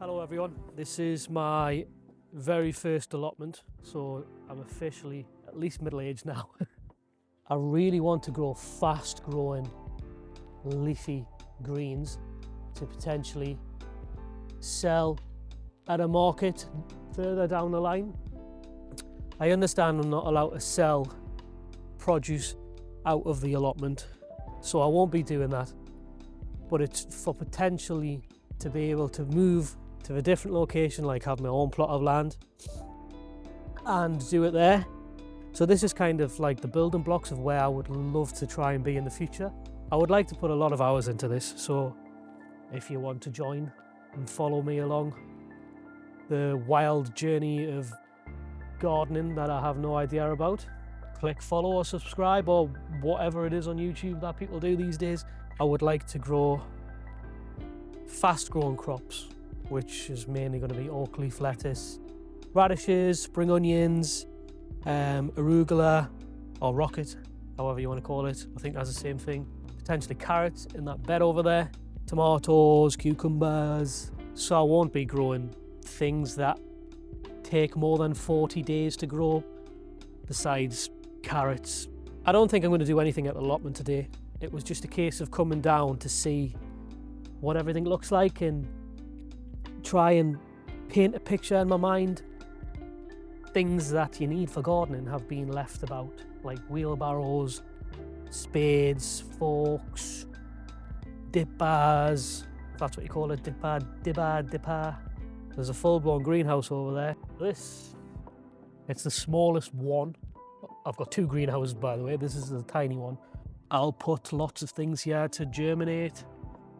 Hello everyone, this is my very first allotment, so I'm officially at least middle-aged now. I really want to grow fast-growing leafy greens to potentially sell at a market further down the line. I understand I'm not allowed to sell produce out of the allotment, so I won't be doing that, but it's for potentially to be able to move to a different location, like have my own plot of land and do it there. So this is kind of like the building blocks of where I would love to try and be in the future. I would like to put a lot of hours into this, so if you want to join and follow me along the wild journey of gardening that I have no idea about, click follow or subscribe or whatever it is on YouTube that people do these days. I would like to grow fast growing crops, which is mainly going to be oak leaf lettuce, radishes, spring onions, arugula or rocket, however you want to call it. I think that's the same thing. Potentially carrots in that bed over there, tomatoes, cucumbers. So I won't be growing things that take more than 40 days to grow, besides carrots. I don't think I'm going to do anything at the allotment today. It was just a case of coming down to see what everything looks like and try and paint a picture in my mind. Things that you need for gardening have been left about, like wheelbarrows, spades, forks, dip bars, if that's what you call it, dipper. There's a full-blown greenhouse over there. It's the smallest one. I've got two greenhouses, by the way. This is the tiny one. I'll put lots of things here to germinate,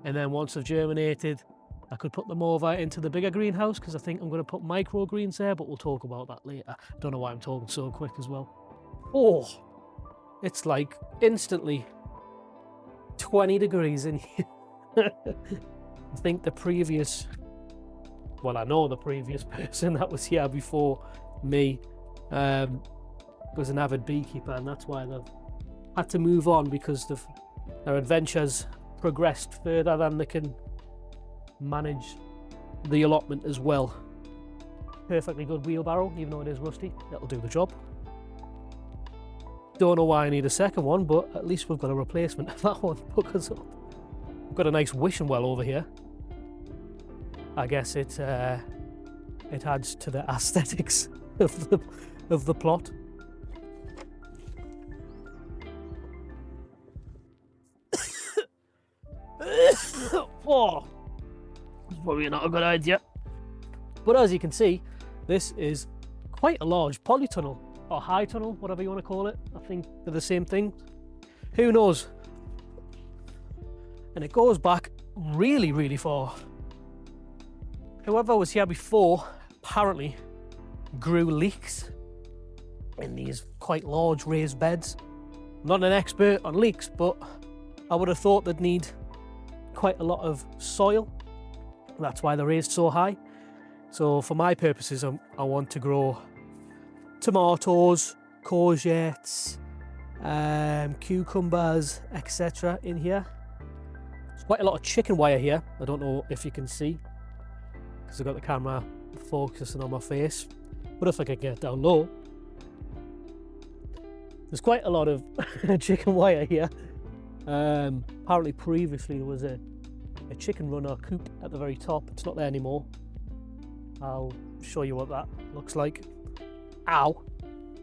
and then once they've germinated, I could put them over into the bigger greenhouse, because I think I'm going to put microgreens there, but we'll talk about that later. Don't know why I'm talking so quick as well. Oh, it's like instantly 20 degrees in here. I think the previous person that was here before me was an avid beekeeper, and that's why they've had to move on, because their adventures progressed further than they can manage the allotment as well. Perfectly good wheelbarrow, even though it is rusty. That'll do the job. Don't know why I need a second one, but at least we've got a replacement of that one because we've got a nice wishing well over here. I guess it adds to the aesthetics of the plot. Oh, it's probably not a good idea. But as you can see, this is quite a large polytunnel or high tunnel, whatever you want to call it. I think they're the same thing. Who knows? And it goes back really, really far. Whoever was here before apparently grew leeks in these quite large raised beds. I'm not an expert on leeks, but I would have thought they'd need quite a lot of soil. That's why they're raised so high. So for my purposes, I want to grow tomatoes, courgettes, cucumbers, etc. in here. There's quite a lot of chicken wire here. I don't know if you can see, because I've got the camera focusing on my face, but if I could get down low, there's quite a lot of chicken wire here. Apparently previously there was a chicken run or coop at the very top. It's not there anymore. I'll show you what that looks like. Ow!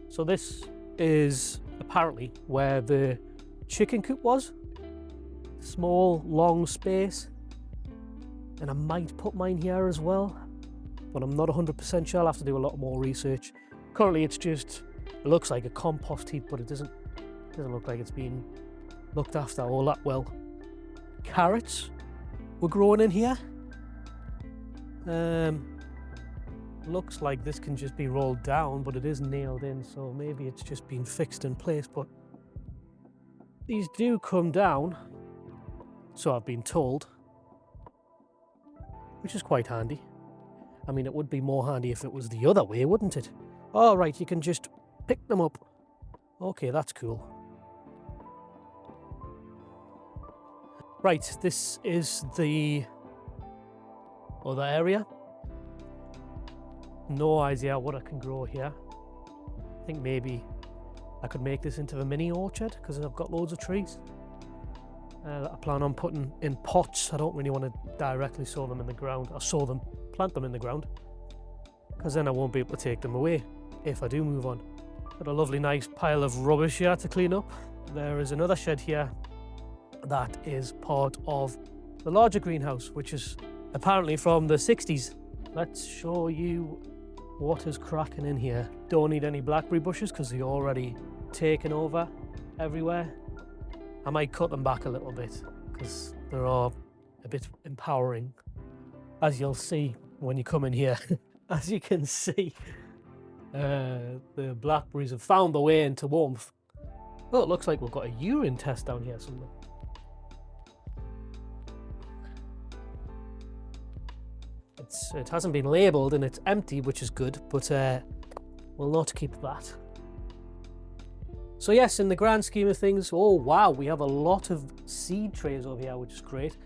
So this is apparently where the chicken coop was. Small, long space. And I might put mine here as well, but I'm not 100% sure. I'll have to do a lot more research. Currently it looks like a compost heap, but it doesn't look like it's been looked after all that well. Carrots were growing in here. Looks like this can just be rolled down, but it is nailed in, so maybe it's just been fixed in place. But these do come down, so I've been told, which is quite handy. I mean, it would be more handy if it was the other way, wouldn't it? All right, you can just pick them up. Okay, that's cool. Right, this is the other area. no idea what I can grow here. I think maybe I could make this into a mini orchard because I've got loads of trees that I plan on putting in pots. I don't really want to directly sow them in the ground. I'll plant them in the ground, because then I won't be able to take them away if I do move on. Got a lovely nice pile of rubbish here to clean up. There is another shed here that is part of the larger greenhouse, which is apparently from the 60s. Let's show you what is cracking in here. Don't need any blackberry bushes because they're already taken over everywhere. I might cut them back a little bit because they're all a bit empowering, as you'll see when you come in here. As you can see, the blackberries have found their way into warmth. Oh, it looks like we've got a urine test down here somewhere. It hasn't been labelled and it's empty, which is good, but we'll not keep that. So yes, in the grand scheme of things, oh wow, we have a lot of seed trays over here, which is great.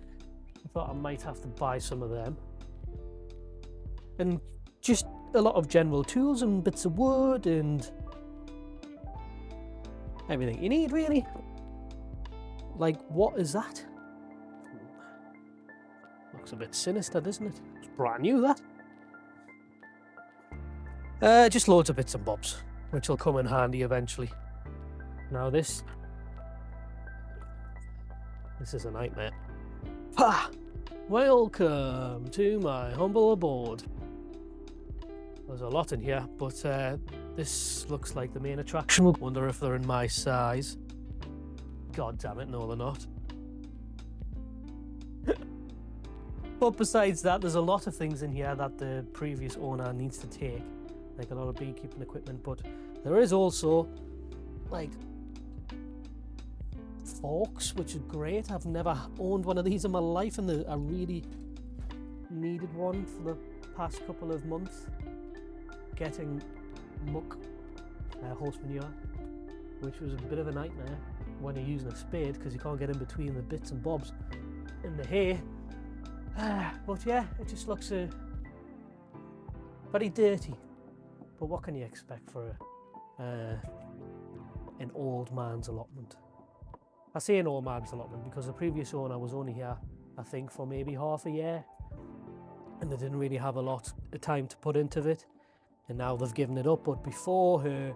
I thought I might have to buy some of them. And just a lot of general tools and bits of wood and everything you need, really. Like, what is that? Looks a bit sinister, doesn't it? It's brand new, that. Just loads of bits and bobs, which will come in handy eventually. Now this is a nightmare. Ha! Welcome to my humble abode. There's a lot in here, but this looks like the main attraction. Wonder if they're in my size. God damn it, no they're not. But besides that, there's a lot of things in here that the previous owner needs to take, like a lot of beekeeping equipment, but there is also like forks, which is great. I've never owned one of these in my life, and I really needed one for the past couple of months. Getting muck, horse manure, which was a bit of a nightmare when you're using a spade because you can't get in between the bits and bobs in the hay. But yeah, it just looks very dirty. But what can you expect for an old man's allotment? I say an old man's allotment because the previous owner was only here, I think, for maybe half a year, and they didn't really have a lot of time to put into it, and now they've given it up. But before her,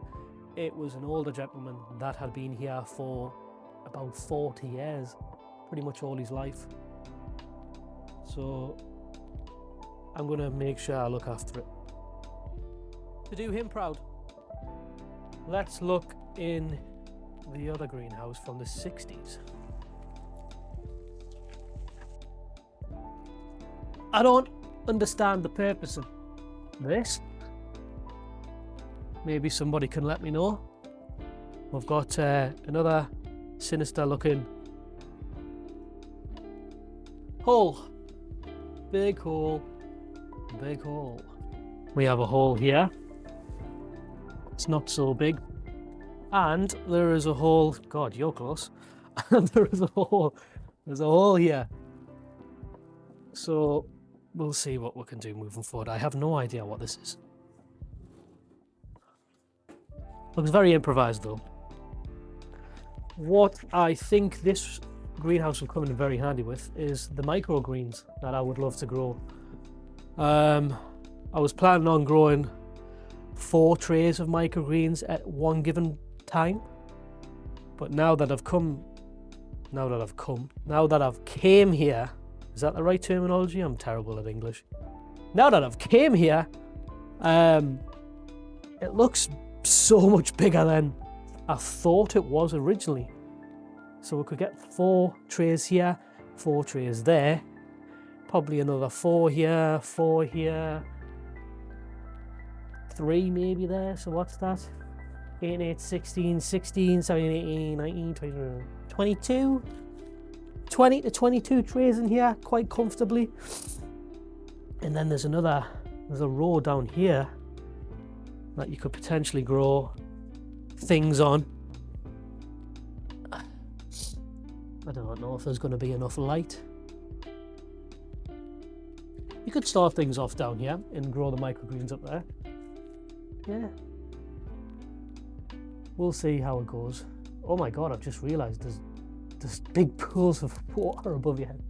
it was an older gentleman that had been here for about 40 years, pretty much all his life. So I'm going to make sure I look after it to do him proud. Let's look in the other greenhouse from the 60s. I don't understand the purpose of this. Maybe somebody can let me know. We've got another sinister looking hole. Big hole. Big hole. We have a hole here. It's not so big. And there is a hole. God, you're close. And there is a hole. There's a hole here. So we'll see what we can do moving forward. I have no idea what this is. Looks very improvised though. What I think this greenhouse will come in very handy with is the microgreens that I would love to grow. I was planning on growing 4 trays of microgreens at one given time, but now that I've came here, is that the right terminology? I'm terrible at English. Now that I've came here, it looks so much bigger than I thought it was originally. So we could get 4 trays here, 4 trays there, probably another 4 here, 4 here, 3 maybe there. So what's that? 8, 8, 16, 16, 17, 18, 19, 20, 22. 20 to 22 trays in here quite comfortably. And then there's a row down here that you could potentially grow things on. I don't know if there's going to be enough light. You could start things off down here and grow the microgreens up there. Yeah. We'll see how it goes. Oh my God, I've just realised there's big pools of water above your head.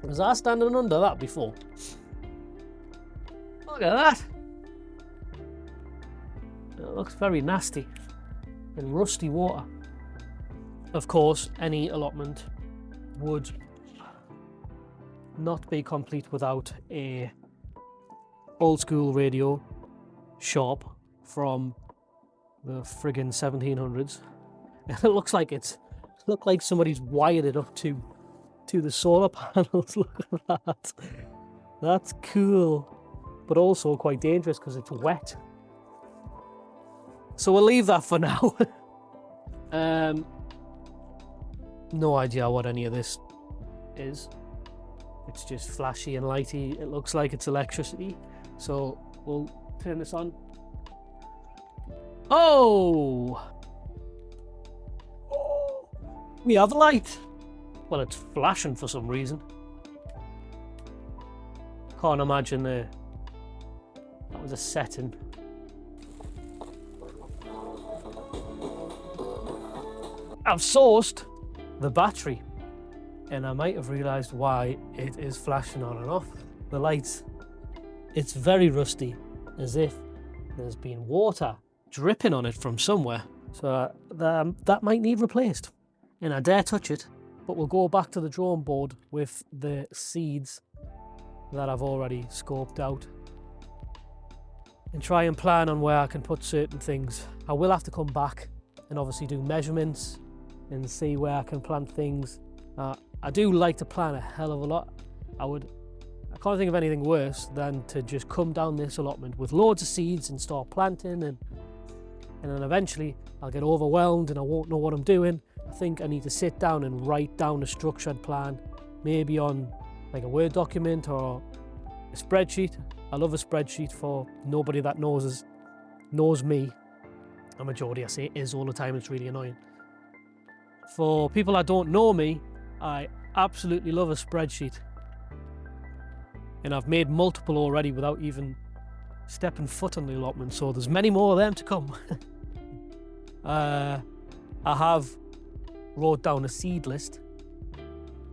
Was I standing under that before? Look at that. It looks very nasty and rusty water. Of course, any allotment would not be complete without a old school radio shop from the friggin' 1700s. And it looks like somebody's wired it up to the solar panels. Look at that. That's cool, but also quite dangerous because it's wet. So we'll leave that for now. No idea what any of this is. It's just flashy and lighty. It looks like it's electricity. So we'll turn this on. Oh! We have light. Well, it's flashing for some reason. Can't imagine that was a setting. I've sourced the battery, and I might have realised why it is flashing on and off. The lights, it's very rusty, as if there's been water dripping on it from somewhere. So that might need replaced. And I dare touch it, but we'll go back to the drawing board with the seeds that I've already scoped out and try and plan on where I can put certain things. I will have to come back and obviously do measurements and see where I can plant things. I do like to plan a hell of a lot. I can't think of anything worse than to just come down this allotment with loads of seeds and start planting, and then eventually I'll get overwhelmed and I won't know what I'm doing. I think I need to sit down and write down a structured plan, maybe on like a Word document or a spreadsheet. I love a spreadsheet. For nobody that knows me. A majority I say is all the time, it's really annoying. For people that don't know me, I absolutely love a spreadsheet. And I've made multiple already without even stepping foot on the allotment, so there's many more of them to come. I have wrote down a seed list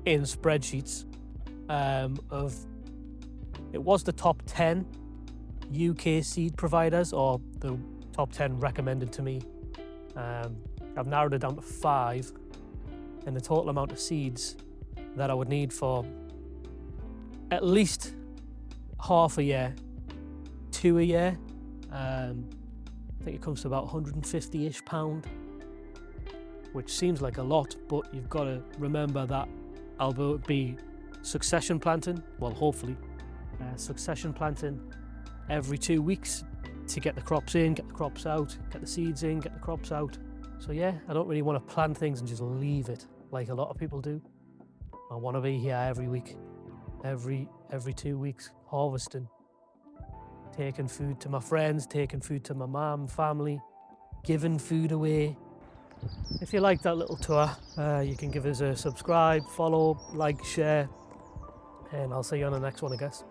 in spreadsheets of, it was the top 10 UK seed providers, or the top 10 recommended to me. I've narrowed it down to 5, and the total amount of seeds that I would need for at least half a year to a year. I think it comes to about 150-ish pound, which seems like a lot, but you've got to remember that I'll be succession planting, well, hopefully, succession planting every 2 weeks to get the crops in, get the crops out, get the seeds in, get the crops out. So yeah, I don't really want to plant things and just leave it like a lot of people do. I want to be here every week, every 2 weeks, harvesting, taking food to my friends, taking food to my mum, family, giving food away. If you like that little tour, you can give us a subscribe, follow, like, share, and I'll see you on the next one, I guess.